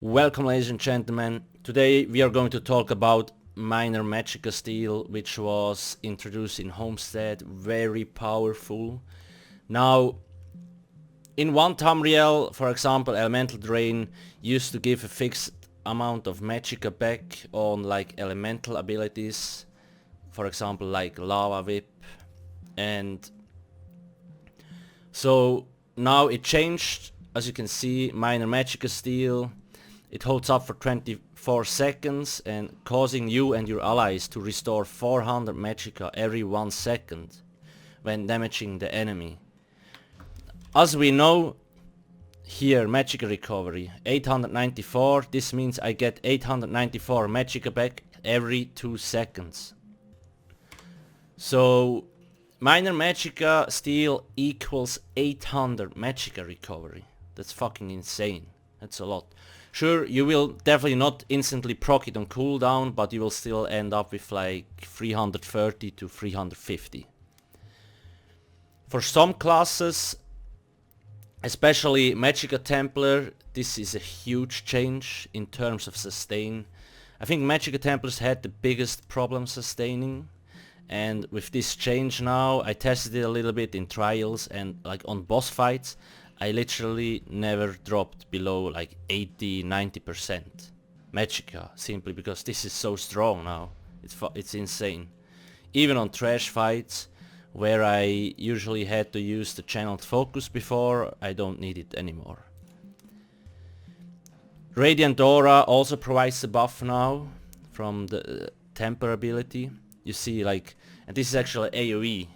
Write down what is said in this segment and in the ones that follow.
Welcome, ladies and gentlemen. Today we are going to talk about Minor Magickasteal, which was introduced in Homestead. Very powerful. Now, in one Tamriel, for example, Elemental Drain used to give a fixed amount of magicka back on like elemental abilities, for example like Lava Whip, and so now it changed. As you can see, Minor Magickasteal, it holds up for 24 seconds and causing you and your allies to restore 400 magicka every 1 second when damaging the enemy. As we know, here magicka recovery 894, this means I get 894 magicka back every 2 seconds. So Minor Magickasteal equals 800 magicka recovery. That's fucking insane. That's a lot. Sure, you will definitely not instantly proc it on cooldown, but you will still end up with like 330 to 350. For some classes, especially Magicka Templar, this is a huge change in terms of sustain. I think Magicka Templars had the biggest problem sustaining, and with this change now, I tested it a little bit in trials, and like on boss fights, I literally never dropped below like 80-90% magicka, simply because this is so strong now. It's insane. Even on trash fights, where I usually had to use the channeled focus before, I don't need it anymore. Radiant Aura also provides a buff now from the temper ability. You see, like, and this is actually AoE.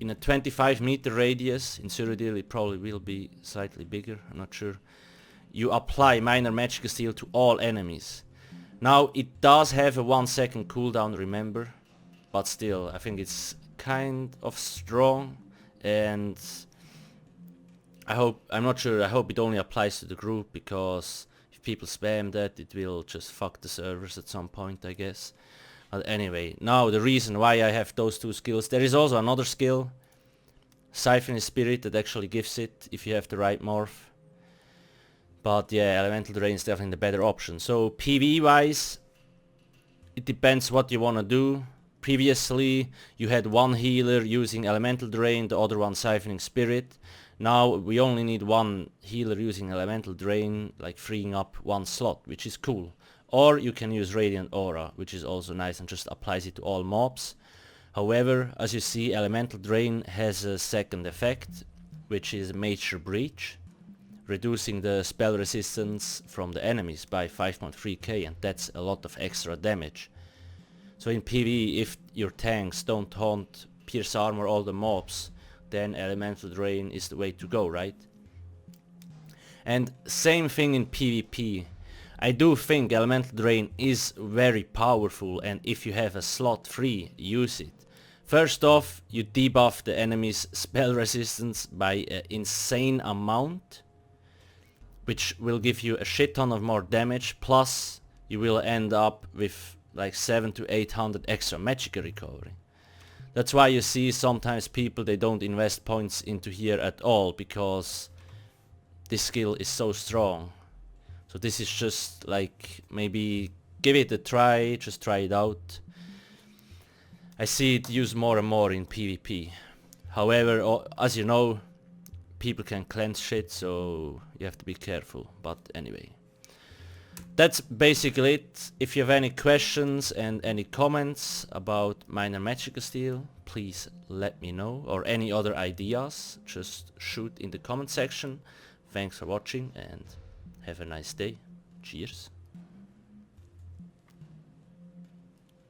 In a 25 meter radius, in Cyrodiil it probably will be slightly bigger, I'm not sure. You apply Minor Magickasteal to all enemies. Now it does have a 1 second cooldown, remember, but still I think it's kind of strong, and I hope it only applies to the group, because if people spam that, it will just fuck the servers at some point, I guess. But anyway, now the reason why I have those two skills, there is also another skill, Siphon Spirit, that actually gives it if you have the right morph. But yeah, Elemental Drain is definitely the better option. So PvE wise, it depends what you want to do. Previously you had one healer using Elemental Drain, the other one Siphoning Spirit. Now we only need one healer using Elemental Drain, like freeing up one slot, which is cool. Or you can use Radiant Aura, which is also nice and just applies it to all mobs. However, as you see, Elemental Drain has a second effect, which is Major Breach, reducing the spell resistance from the enemies by 5.3k, and that's a lot of extra damage. So in PvE, if your tanks don't haunt Pierce Armor all the mobs, then Elemental Drain is the way to go, right? And same thing in PvP. I do think Elemental Drain is very powerful, and if you have a slot free, use it. First off, you debuff the enemy's spell resistance by an insane amount, which will give you a shit ton of more damage, plus you will end up with like 700 to 800 extra magicka recovery. That's why you see sometimes people, they don't invest points into here at all, because this skill is so strong. So this is just like, maybe give it a try, just try it out. I see it used more and more in PvP. However, as you know, people can cleanse shit, so you have to be careful. But anyway, that's basically it. If you have any questions and any comments about Minor Magickasteal, please let me know, or any other ideas, just shoot in the comment section. Thanks for watching and have a nice day. Cheers.